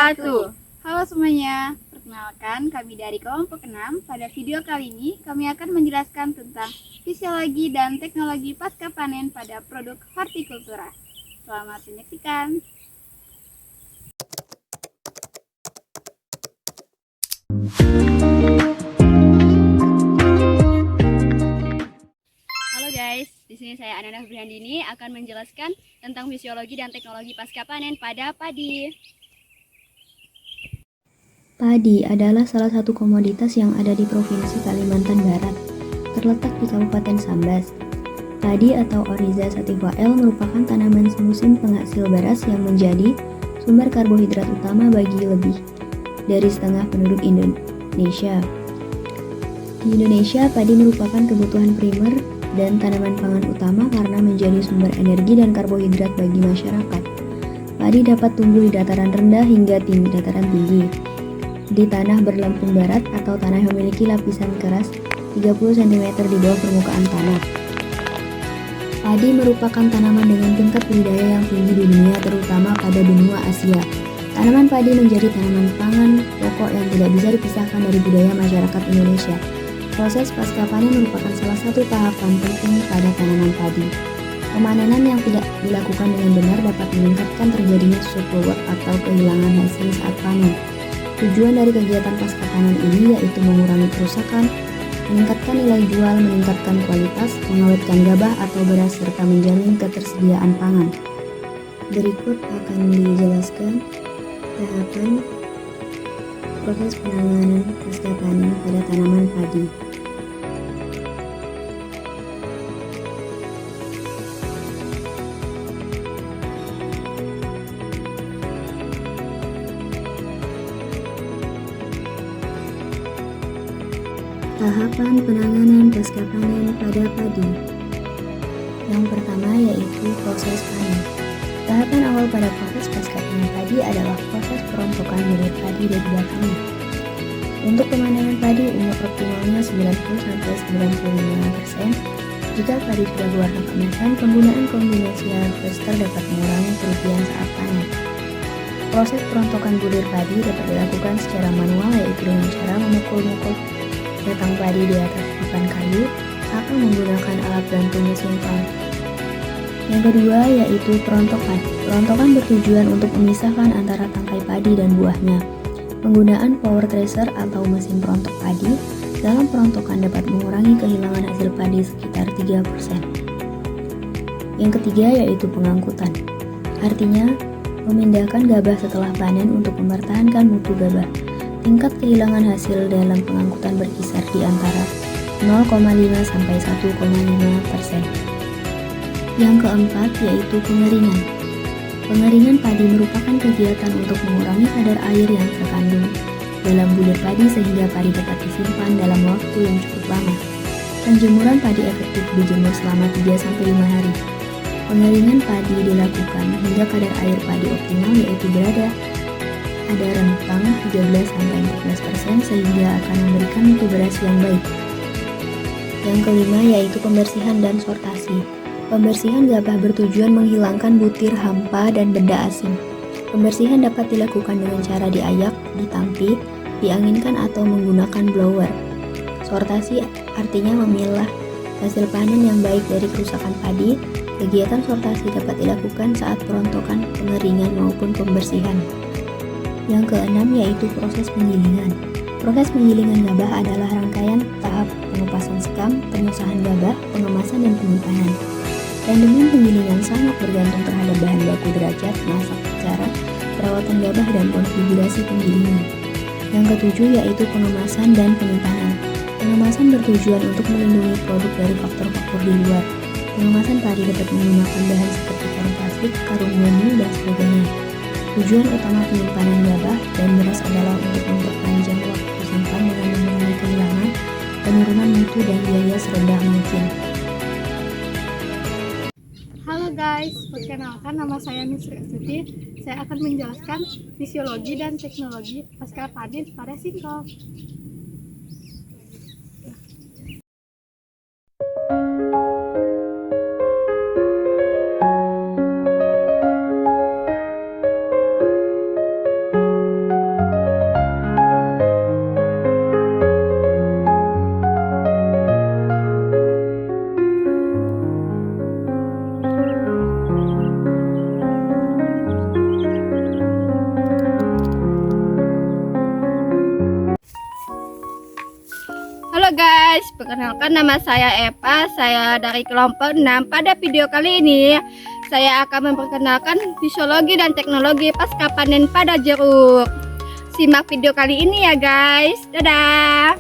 wabarakatuh. Halo semuanya, perkenalkan kami dari kelompok 6. Pada video kali ini kami akan menjelaskan tentang fisiologi dan teknologi pasca panen pada produk hortikultura. Selamat menyaksikan. Halo guys, di sini saya Ananda Febriandini akan menjelaskan tentang fisiologi dan teknologi pasca panen pada padi. Padi adalah salah satu komoditas yang ada di Provinsi Kalimantan Barat, terletak di Kabupaten Sambas. Padi atau Oryza sativa L merupakan tanaman semusim penghasil beras yang menjadi sumber karbohidrat utama bagi lebih dari setengah penduduk Indonesia. Di Indonesia, padi merupakan kebutuhan primer dan tanaman pangan utama karena menjadi sumber energi dan karbohidrat bagi masyarakat. Padi dapat tumbuh di dataran rendah hingga dataran tinggi, di tanah berlempung barat atau tanah yang memiliki lapisan keras 30 cm di bawah permukaan tanah. Padi merupakan tanaman dengan tingkat budidaya yang tinggi di dunia, terutama pada benua Asia. Tanaman padi menjadi tanaman pangan pokok yang tidak bisa dipisahkan dari budaya masyarakat Indonesia. Proses pasca panen merupakan salah satu tahapan penting pada tanaman padi. Pemanenan yang tidak dilakukan dengan benar dapat meningkatkan terjadinya surplus atau kehilangan hasil saat panen. Tujuan dari kegiatan pasca panen ini yaitu mengurangi kerusakan, meningkatkan nilai jual, meningkatkan kualitas, mengawetkan gabah atau beras, serta menjamin ketersediaan pangan. Berikut akan dijelaskan tahapan proses penanganan pasca panen pada tanaman padi. Tahapan penanganan pasca panen pada padi. Yang pertama yaitu proses panen. Tahapan awal pada proses pasca panen padi adalah proses perontokan bulir padi dan batangnya. Untuk pemanenan padi, umur optimalnya 90-95%. Jika padi sudah berwarna keemasan, penggunaan kombinasi harvester dapat mengurangi kerugian saat panen. Proses perontokan bulir padi dapat dilakukan secara manual, yaitu dengan cara memukul-mukul batang padi di atas papan kayu atau menggunakan alat bantu mesin pump. Yang kedua yaitu perontokan. Perontokan bertujuan untuk memisahkan antara tangkai padi dan buahnya. Penggunaan power thresher atau mesin perontok padi dalam perontokan dapat mengurangi kehilangan hasil padi sekitar 3%. Yang ketiga yaitu pengangkutan. Artinya, memindahkan gabah setelah panen untuk mempertahankan mutu gabah. Tingkat kehilangan hasil dalam pengangkutan berkisar di antara 0,5 sampai 1,5%. Yang keempat yaitu pengeringan. Pengeringan padi merupakan kegiatan untuk mengurangi kadar air yang terkandung dalam bulir padi sehingga padi dapat disimpan dalam waktu yang cukup lama. Penjemuran padi efektif dijemur selama 3-5 hari. Pengeringan padi dilakukan hingga kadar air padi optimal yaitu berada pada rentang 13-14% sehingga akan memberikan mutu beras yang baik. Yang kelima yaitu pembersihan dan sortasi. Pembersihan gabah bertujuan menghilangkan butir hampa dan benda asing. Pembersihan dapat dilakukan dengan cara diayak, ditampi, dianginkan atau menggunakan blower. Sortasi artinya memilah hasil panen yang baik dari kerusakan padi. Kegiatan sortasi dapat dilakukan saat perontokan, pengeringan maupun pembersihan. Yang keenam yaitu proses penggilingan. Proses penggilingan gabah adalah rangkaian tahap pengupasan sekam, pengusahan gabah, pengemasan, dan penyimpanan. Rendemen penggilingan sangat bergantung terhadap bahan baku, derajat, masak, cara, perawatan gabah, dan konfigurasi penggilingan. Yang ketujuh yaitu pengemasan dan penyimpanan. Pengemasan bertujuan untuk melindungi produk dari faktor-faktor di luar. Pengemasan padi dapat menggunakan bahan seperti karung plastik, karung goni, dan sebagainya. Tujuan utama penyimpanan gabah dan beras adalah untuk memperpanjang waktu simpan dengan mengurangi kehilangan, penurunan mutu, dan biaya serendah mungkin. Halo guys, perkenalkan nama saya Nusri Astuti. Saya akan menjelaskan fisiologi dan teknologi pasca panen pada singkong. Perkenalkan, nama saya Eva, saya dari kelompok 6. Pada video kali ini, saya akan memperkenalkan fisiologi dan teknologi pasca panen pada jeruk. Simak video kali ini ya guys. Dadah!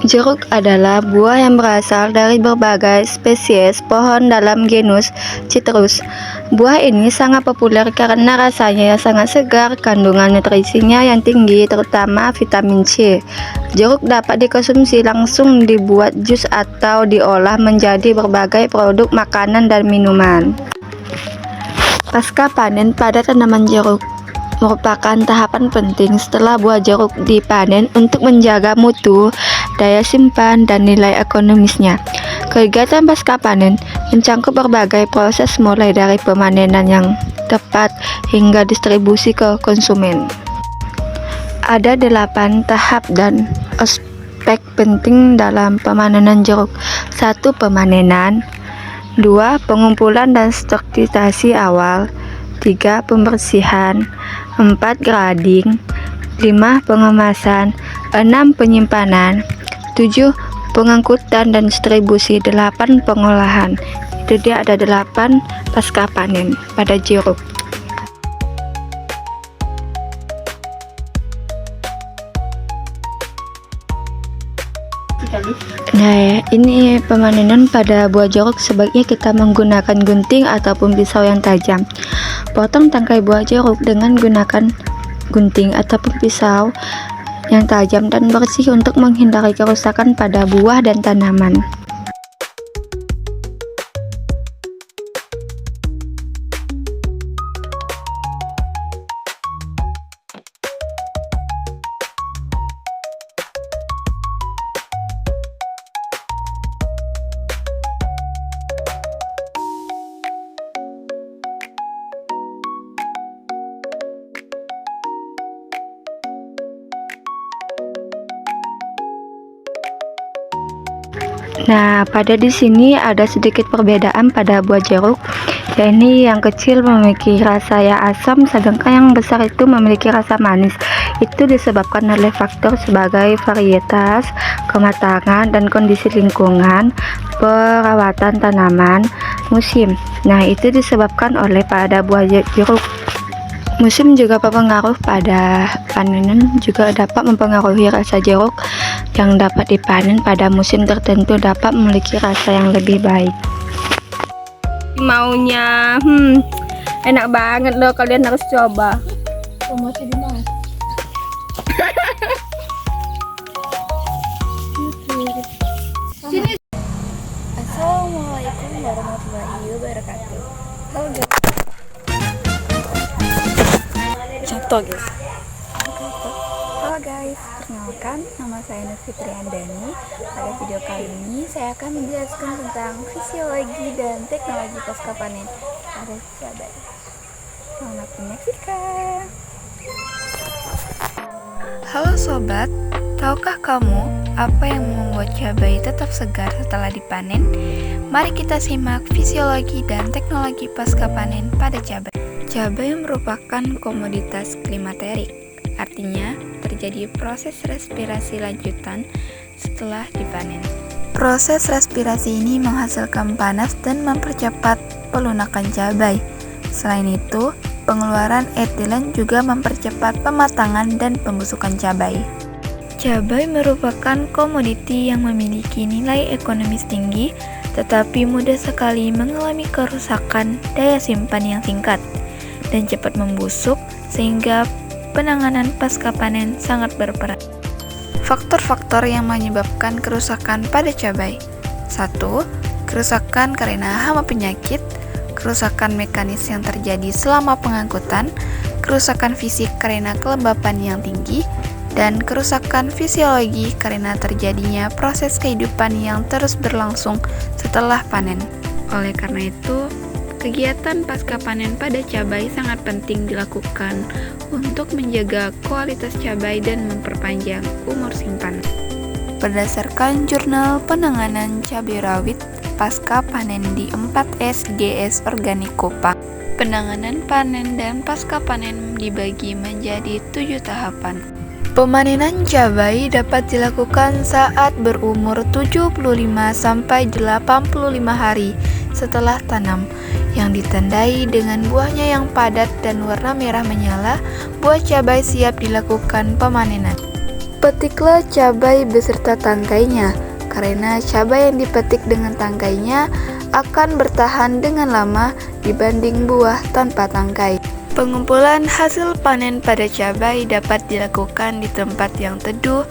Jeruk adalah buah yang berasal dari berbagai spesies pohon dalam genus Citrus. Buah ini sangat populer karena rasanya yang sangat segar, kandungan nutrisinya yang tinggi, terutama vitamin C. Jeruk dapat dikonsumsi langsung, dibuat jus atau diolah menjadi berbagai produk makanan dan minuman. Pasca panen pada tanaman jeruk merupakan tahapan penting setelah buah jeruk dipanen untuk menjaga mutu, daya simpan, dan nilai ekonomisnya. Kegiatan pasca panen mencakup berbagai proses mulai dari pemanenan yang tepat hingga distribusi ke konsumen. Ada 8 tahap dan aspek penting dalam pemanenan jeruk. 1. Pemanenan. 2. Pengumpulan dan sterilisasi awal. 3. Pembersihan. 4. Grading. 5. Pengemasan. 6. Penyimpanan. 7. Pengangkutan dan distribusi. 8. Pengolahan. Itu dia ada 8 pasca panen pada jeruk. Nah, ini pemanenan pada buah jeruk. Sebaiknya kita menggunakan gunting ataupun pisau yang tajam. Potong tangkai buah jeruk dengan gunakan gunting ataupun pisau yang tajam dan bersih untuk menghindari kerusakan pada buah dan tanaman. Nah, pada di sini ada sedikit perbedaan pada buah jeruk. Yakni yang kecil memiliki rasa yang asam, sedangkan yang besar itu memiliki rasa manis. Itu disebabkan oleh faktor sebagai varietas, kematangan, dan kondisi lingkungan, perawatan tanaman, musim. Nah, itu disebabkan oleh pada buah jeruk. Musim juga berpengaruh pada panenan, juga dapat mempengaruhi rasa jeruk yang dapat dipanen pada musim tertentu dapat memiliki rasa yang lebih baik. Maunya enak banget loh, kalian harus coba. Promosi di mana? Sini. Assalamualaikum warahmatullahi wabarakatuh. Halo guys. Contoh guys. Halo guys, perkenalkan nama saya Nur Fitriandani. Pada video kali ini saya akan menjelaskan tentang fisiologi dan teknologi pasca panen pada cabai. Selamat menyaksikan. Halo sobat, tahukah kamu apa yang membuat cabai tetap segar setelah dipanen? Mari kita simak fisiologi dan teknologi pasca panen pada cabai. Cabai merupakan komoditas klimaterik, artinya terjadi proses respirasi lanjutan setelah dipanen. Proses respirasi ini menghasilkan panas dan mempercepat pelunakan cabai. Selain itu, pengeluaran etilen juga mempercepat pematangan dan pembusukan cabai. Cabai merupakan komoditi yang memiliki nilai ekonomis tinggi, tetapi mudah sekali mengalami kerusakan daya simpan yang singkat dan cepat membusuk, sehingga penanganan pasca panen sangat berperan. Faktor-faktor yang menyebabkan kerusakan pada cabai. 1. Kerusakan karena hama penyakit, kerusakan mekanis yang terjadi selama pengangkutan, kerusakan fisik karena kelembapan yang tinggi, dan kerusakan fisiologi karena terjadinya proses kehidupan yang terus berlangsung setelah panen. Oleh karena itu, kegiatan pasca panen pada cabai sangat penting dilakukan untuk menjaga kualitas cabai dan memperpanjang umur simpan. Berdasarkan Jurnal Penanganan Cabai Rawit Pasca Panen di 4S GS Organik Kopang, penanganan panen dan pasca panen dibagi menjadi 7 tahapan. Pemanenan cabai dapat dilakukan saat berumur 75 sampai 85 hari setelah tanam, yang ditandai dengan buahnya yang padat dan warna merah menyala. Buah cabai siap dilakukan pemanenan. Petiklah cabai beserta tangkainya, karena cabai yang dipetik dengan tangkainya akan bertahan dengan lama dibanding buah tanpa tangkai. Pengumpulan hasil panen pada cabai dapat dilakukan di tempat yang teduh,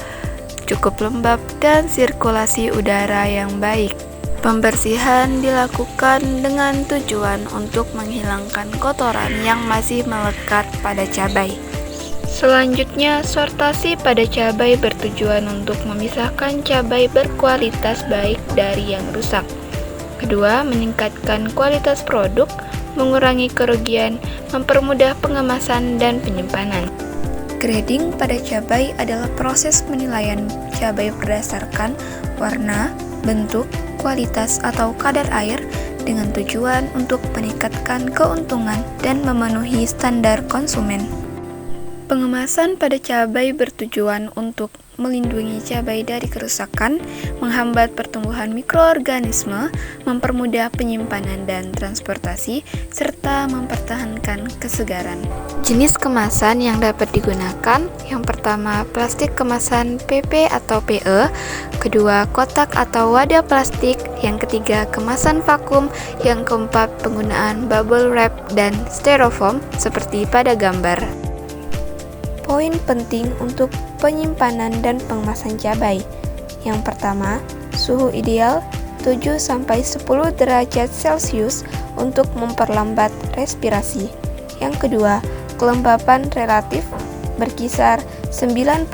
cukup lembab, dan sirkulasi udara yang baik. Pembersihan dilakukan dengan tujuan untuk menghilangkan kotoran yang masih melekat pada cabai. Selanjutnya, sortasi pada cabai bertujuan untuk memisahkan cabai berkualitas baik dari yang rusak. Kedua, meningkatkan kualitas produk, mengurangi kerugian, mempermudah pengemasan dan penyimpanan. Grading pada cabai adalah proses penilaian cabai berdasarkan warna, bentuk, kualitas atau kadar air dengan tujuan untuk meningkatkan keuntungan dan memenuhi standar konsumen. Pengemasan pada cabai bertujuan untuk melindungi cabai dari kerusakan, menghambat pertumbuhan mikroorganisme, mempermudah penyimpanan dan transportasi, serta mempertahankan kesegaran. Jenis kemasan yang dapat digunakan, yang pertama plastik kemasan PP atau PE, kedua kotak atau wadah plastik, yang ketiga kemasan vakum, yang keempat penggunaan bubble wrap dan styrofoam seperti pada gambar. Poin penting untuk penyimpanan dan pengemasan cabai. Yang pertama, suhu ideal 7-10 derajat Celcius untuk memperlambat respirasi. Yang kedua, kelembapan relatif berkisar 90-95%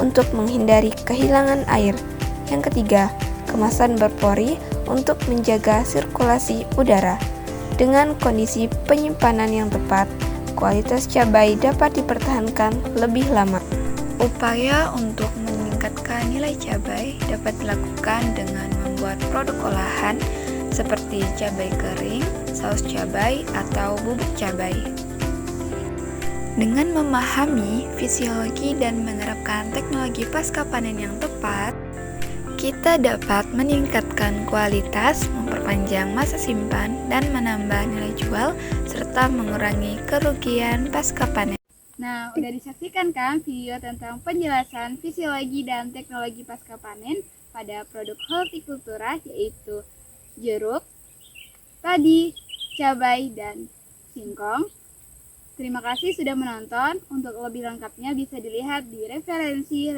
untuk menghindari kehilangan air. Yang ketiga, kemasan berpori untuk menjaga sirkulasi udara. Dengan kondisi penyimpanan yang tepat, kualitas cabai dapat dipertahankan lebih lama. Upaya untuk meningkatkan nilai cabai dapat dilakukan dengan membuat produk olahan seperti cabai kering, saus cabai, atau bubuk cabai. Dengan memahami fisiologi dan menerapkan teknologi pasca panen yang tepat, kita dapat meningkatkan kualitas, memperpanjang masa simpan, dan menambah nilai jual, serta mengurangi kerugian pasca panen. Nah, udah disaksikan kan video tentang penjelasan fisiologi dan teknologi pasca panen pada produk hortikultura, yaitu jeruk, padi, cabai, dan singkong. Terima kasih sudah menonton. Untuk lebih lengkapnya bisa dilihat di referensi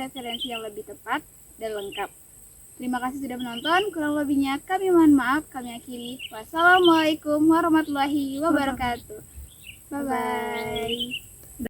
yang lebih tepat dan lengkap. Terima kasih sudah menonton. Kurang lebihnya kami mohon maaf. Kami akhiri. Wassalamualaikum warahmatullahi wabarakatuh. Bye-bye.